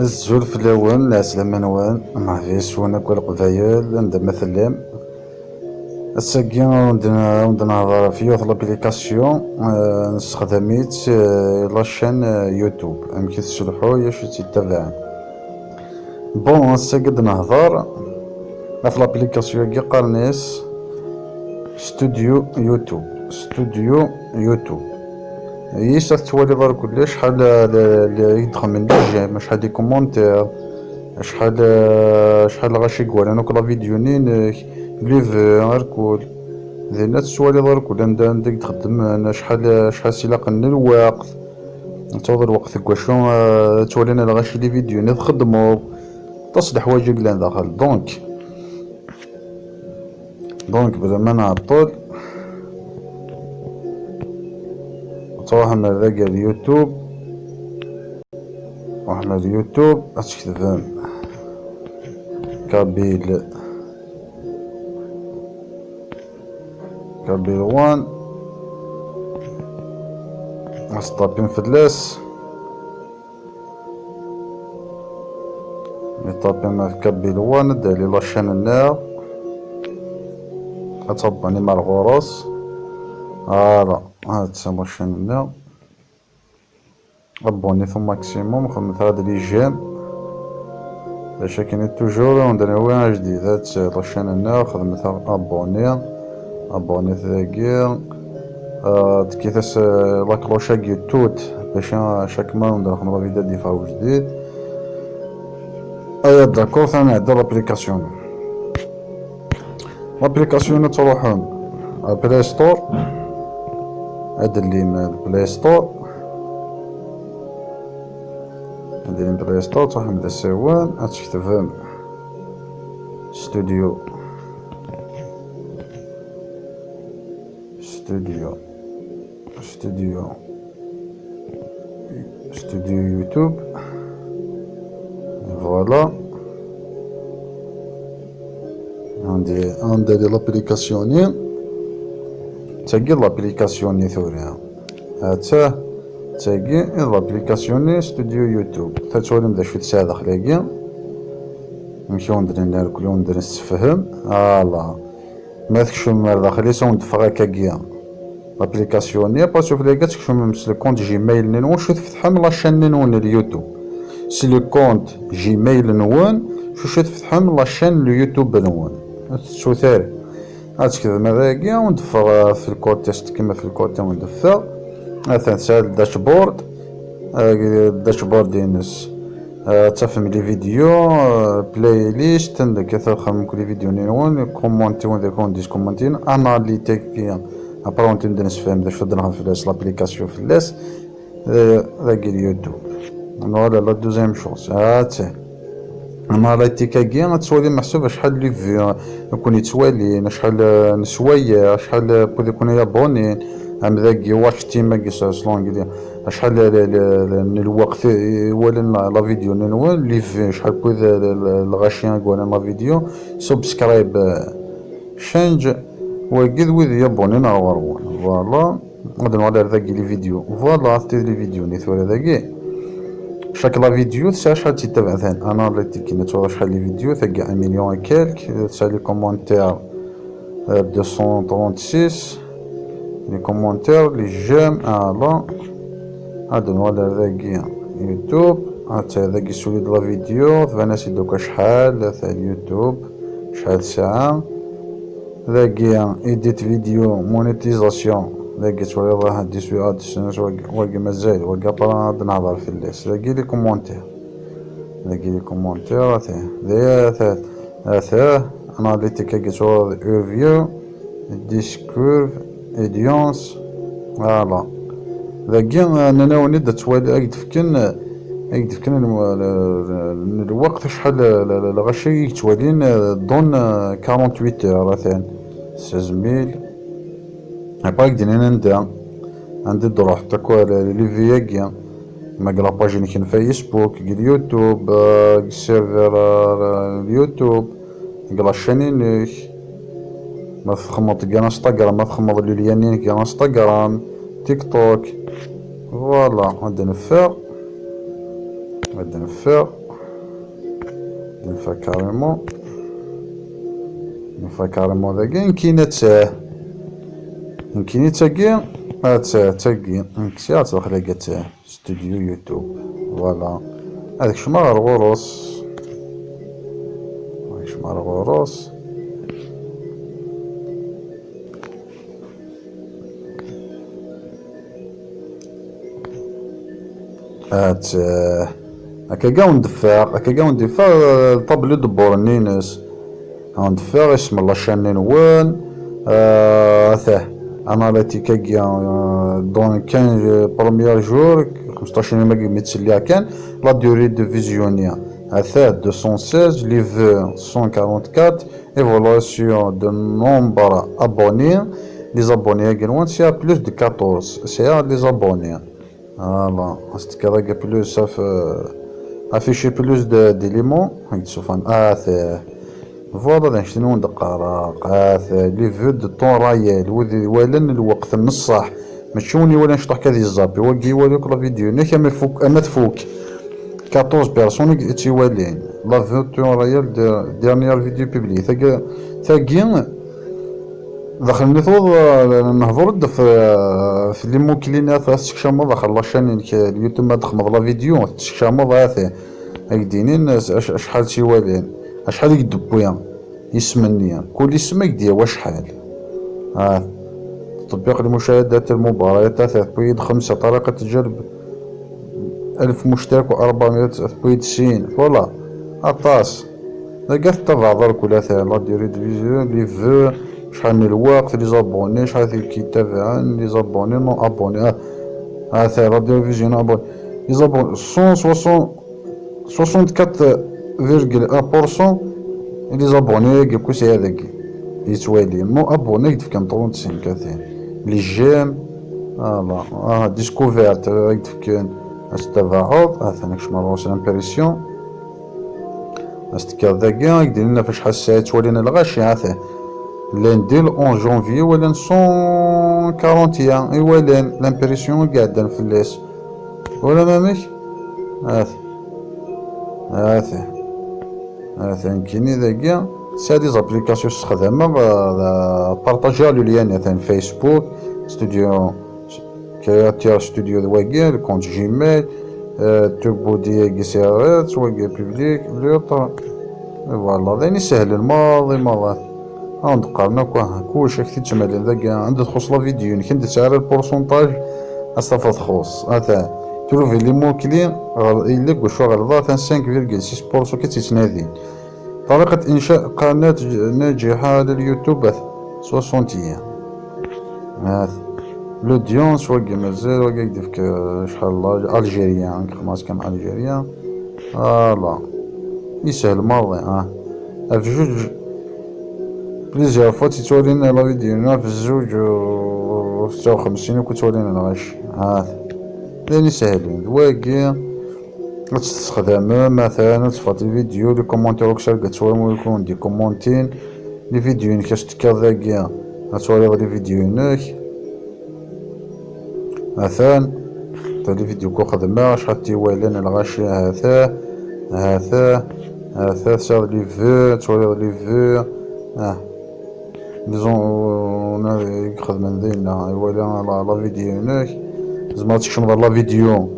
الزول في الأول العسلامة نوان ما فيش وانا كل قبايل عند مثلا الساقي ود نهضر في يوث لابليكاسيون نستخدميت لاشين يوتيوب أمكي تشلحو ياش تتبعن بون الساقي نهضر في لابليكاسيون كي قالنيس ستوديو يوتيوب يسا توالي دار كل شحال يدخل من لي جيم شحال دي كومونتير شحال غاشي قوال انا كلا فيديونين ليفي غيركول زينا تسوالي دار كل عندك تخدم انا شحال سلاق الوقت توضر الوقت كواشو تولينا غاشي لي فيديونين تخدمو تصلح حوايج قلان داخل دونك بلا ما نعطل تروح ذاك اليوتيوب رحنا اليوتيوب اشتغل كابيل وان اسطابين فلاس طابين في كابيل وان دالي لاشين النار اتصبني مع الغرس هذا تسمى لاشين النار ابوني في ماكسيموم خدمت هاد لي جيم باش كاين توجور عندنا وين جديد هاد لاشين النار خدمتها ابوني ثاقي كيفاش لاكلوشا توت باش شاك ما ندير خمرة فيديو ديفاو جديد ايا داكور ثاني عندنا لابليكاسيون تروحون بلاي ستور هاد اللي من بلاي ستور تروح من السوان تكتب ستوديو يوتيوب فوالا عندي لابليكاسيوني تاقي لابليكاسيوني ثوريها هاتا تاقي لابليكاسيوني ستوديو يوتيوب تتولي مدا شو تساعد خلاقي نمشيو ندير ناكلو ندير نستفهم فوالا ما تكشم داخلي سون دفغا كاكيا لابليكاسيوني باسو فلاقا تكشم مس الكونت جيميل نون شو تفتحهم لاشين نون اليوتيوب سي لو كونت جيميل نون شو تفتحهم لاشين اليوتيوب نون شو ثاني هاتكذا مذاقيا وندفغ في الكوتي كيما في الكوتي وندفغ مثلا تسال الداشبورد ينس تفهم لي فيديو بلاي ليست عندك تخمم كل فيديو نون كومونتي وين يكون ديس كومونتين اناليتيك كيا ابرا انت ندرس فهم باش تدرهم في لابليكاسيون في اللاس ذاك اليوتيوب فوالا لا دوزيام شوز هاتي اناليتيكا كيا تسوالي محسوب شحال لي فيو يكون يتوالي شحال نسوايع شحال بغا يكون يابوني ام ذاك واش تيما كيسا سلون شحال الوقت ولا لا فيديو نون لي في شحال بغا الغاشيان ولا لا فيديو سبسكرايب شانج وكذ وذ يابوني نغوروان فوالا غادي على ذاك لي فيديو فوالا تي لي فيديو ني ثورا ذاك شاك لا فيديو تسع شحال تتبع ثان اناليتيك كي نتورا شحال لي فيديو ثقى 1 مليون كالك تسع لي كومونتير 236 لي كومونتير لي جيم فوالا هادو ولا ذاك يوتيوب حتى ذاك سوليد لا فيديو فاناسي دوكا شحال تاع اليوتيوب شحال ساعة ذاك ايديت فيديو مونيتيزاسيون ذاك تولي راه ديسوي ادسنس واقي مازال واقي برا نهضر في الليس ذاك لي كومونتير ثلاثة اناليتيكا كيتو ريفيو ديسكورف ايديونس فوالا ذاك انا ونيد توالي اكتفكن الوقت شحال الغشي يتوالين دون 48 اور ثان 16000 باك دينا عندي دروح تاكو لي فياكيا ما قلا باجي كاين فيسبوك اليوتيوب السيرفر اليوتيوب قلا شانينيك ما تخمط كاع انستغرام ما تخمط ليانين كاع انستغرام تيك توك فوالا غادي نفيق نفا كاريمون ذاكي نكينة نكيني تاكي تاكي نكسي تخلق ستوديو يوتيوب. فوالا هذاك شما غير غروس، هكا كاع ندفع طابلو دبور النينس ندفع اسم الله شاني نوان ثاه اناليتيكا كيا دون كان بروميير جور 15 ميغا متسليا كان لا دوري دو فيزيونيا ثاه 216 لي فو 144 ايفولوسيون دو نومبر ابوني لي زابوني كانوا سي بلوس دو 14 سي لي زابوني. فوالا استكرا بلوس افيشي بلوس ديليمون هاك تشوفان فوالا داك شنو ندقرا لي فو دو طون رايال ولن الوقت النصح ماشي وني ولا نشطح كذي الزابي وكي يوليك لا فيديو نيك اما تفوك 14 بيرسون تيوالين لا فو طون رايال ديرنيير فيديو بيبلي ثاقي دخلني ثوض نهضر في لي موكلينات تسكشامو داخل لاشين اليوتيوب ما دخل لا فيديو تسكشامو ذاته هكدينين شحال تيوالين شحال يدبويا يسمنيا كل اسم يدير وشحال تطبيق لمشاهدة المباريات 3.5 طريقة جلب 1000 مشترك و490 فوالا اطاس لقيت تبع كل لا ديري فيديو لي فو شحال من الوقت لي زابوني شحال كيتابعن لي زابوني نو ابوني لا ديري فيزيون ابوني لي زابوني 64.1% لي زابوني كيكو سي هذاك يتوالي نو ابوني كيف كان 35 كاثين لي جيم فوالا ديسكوفيرت كيف كان التباعد ثاني شمال روس امبريسيون استكاد ذاكا يدير لنا فاش حاسه تولينا الغاشي lundi le 11 janvier ولا 141 ايوالين لامبريسيون قاعدة في الليس ولا مامك هذا يمكنني ذاكيا سادي زابليكاسيون استخدامها بارطاجيها لوليان مثلا فيسبوك ستوديو كرياتير ستوديو دواكيا الكونت جيميل توبو ديال سيارات واكيا بيبليك لوطا فوالا ذاني سهل الماضي ندقرنا كلشي كثير تمالين ذاك عندها تخص لا فيديو كنت تعرف البورسونتاج استفاد تخص هذا تروفي لي موكلين الا كوشو غلطات 5.6% كتتنادي. طريقة انشاء قناة ناجحة لليوتيوب 60 ايام هذا لوديونس واقي مازال واقي يدير شحال الجيريان خلاص كان الجيريان لا يسهل ماضي في جوج بليزيور فوا تيتولينا لا فيديو في الزوج و 56 وكنت تولينا الغش لاني ساهلين واقي تستخدم مثلا تفاضي الفيديو لي كومونتير وكسر كتولي يكون دي كومونتين لي فيديو كاش تكذاكيا غتولي لي فيديو هناك مثلا لي فيديو كو خدمة شحال تيوالين الغاشي هذا صار لي فو تولي لي فو ديزون يخدم دينا يولي لا فيديو هناك زعما تكشم لا فيديو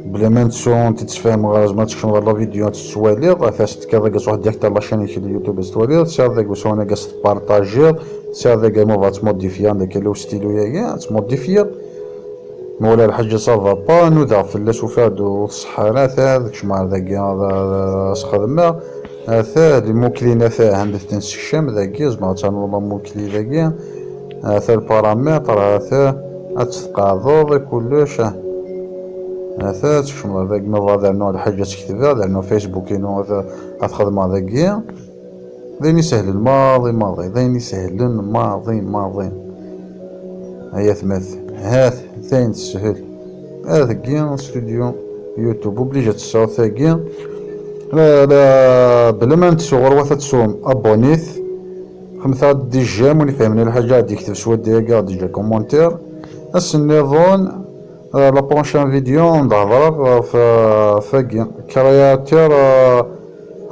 بلا ما نتسون تتفاهم غير زعما تكشم لا فيديو تسوالي فاش تكرا واحد ديك تاع لاشين في اليوتيوب تسوالي سير داك واش انا كاس بارطاجي سير داك مو تموديفيا داك لو ستيلو يا تموديفيا مولا الحاجه صافا با نوذا فلاش وفادو الصحارات هذاك شمع داك هذا خدمه هذا الموكلين هذا عند تنسكشم ذاك زعما تنوض موكلي ذاك هذا البارامتر هذا تقاضو كلش هذا تشمل ذاك ما درنا الحاجه تكتبها درنا فيسبوك انو هذا الخدمه ذاك ذيني سهل الماضي ذيني سهل الماضي هيا ثمث هذا ثاني سهل هذا كيا استوديو يوتيوب اوبليجي تصاو ثاكيا لا بلا ما نتسو غير واحد تسوم ابونيث خمسة دي جيم وني فهمني الحاجه غادي يكتب شويه ديال ديجا كومونتير السنيظون لا بروشان فيديو نهضر في كرياتير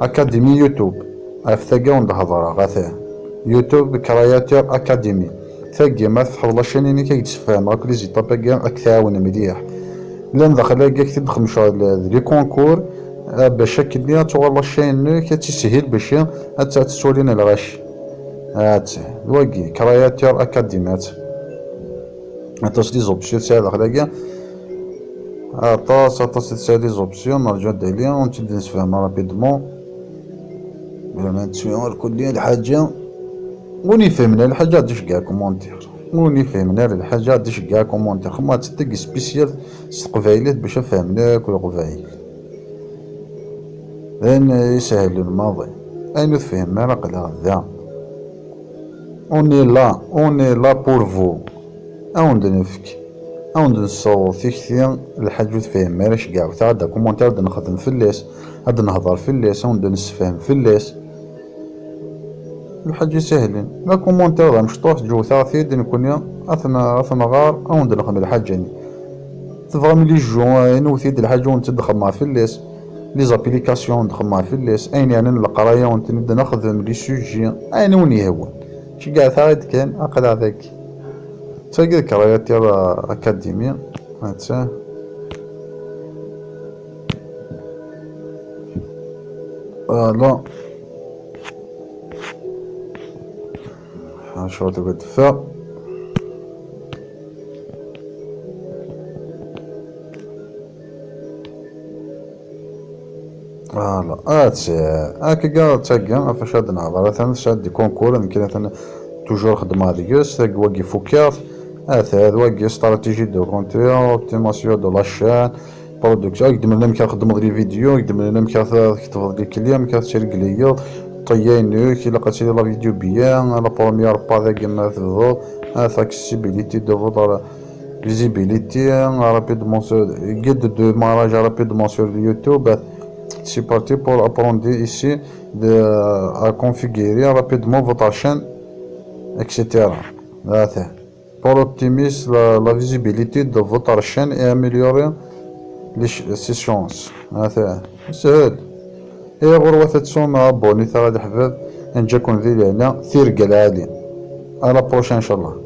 اكاديمي يوتيوب ثاقي ونهضر غاثاه يوتيوب كرياتور اكاديمي ثاقي ما تحفظ لاشينيني كي تفهم راك لي زيتاب كاع راك تعاون مليح لان داخل كاع تدخل مشا لي كونكور باش كدني تغور لاشين كتسهل باش تسولينا الغش هات الواقي كرياتور اكاديمات عطاش لي زوبسيون تاع داخل كاع عطاس تاع لي زوبسيون نرجع داليا ونتبد نسفهم رابيدمون بلا ما نتسمعو الكل الحاجة وني فهمنا الحاجة ديش كاع كومونتير وني فهمنا الحاجة ديش كاع كومونتير خما تدق سبيسيال قبايلات باش فهمناك القبايل لأن يسهل الماضي أين تفهمنا راك ذا اوني لا بور فو اون نفك اون نصوت كثير الحاجة تفهم راش كاع وتعدى كومونتير هاد نخدم في الليس هاد نهضر في الليس اون نسفهم في الليس الحاجة سهلين لا كومونتير مشطوح جو ثلاثي نكون اثنا غار او نخدم الحاجة تفهم لي جو نوثيد الحاجة ونت نخدمها في الليس لي زابليكاسيون نخدمها في الليس اين يعني القراية ونت نبدا نخدم لي سوجي اين وني يهون شي كاع ثايد كان اقل هذاك تلقى كرياتير اكاديمية هاتساه لا شو تقول دفاع لا هاكا كاع تاكا فاش هاد نهضر مثلا شاد دي كونكور يمكن مثلا توجور خدمة ديكس تاك واقي فوكيات هذا واقي استراتيجي دو كونتي اوبتيماسيون دو لاشين برودكسيون يقدم لنا مكان خدم لي فيديو يقدم لنا مكان تكتب لي كليا مكان تشري ليا طيين كي لقيتي لا فيديو بيان لا بروميير با ذاك ما تفضل اكسيبيليتي دو فوتر فيزيبيليتي رابيدمون guide de mariage rapidement sur YouTube. C'est parti pour apprendre ici à configurer rapidement votre chaîne, etc. Pour optimiser la visibilité de votre chaîne et améliorer ses chances. سهل هي غروة تسوم abonné ثلاث حباب نجاكم ذي لهنا ثير قلالي على بروشين ان شاء الله.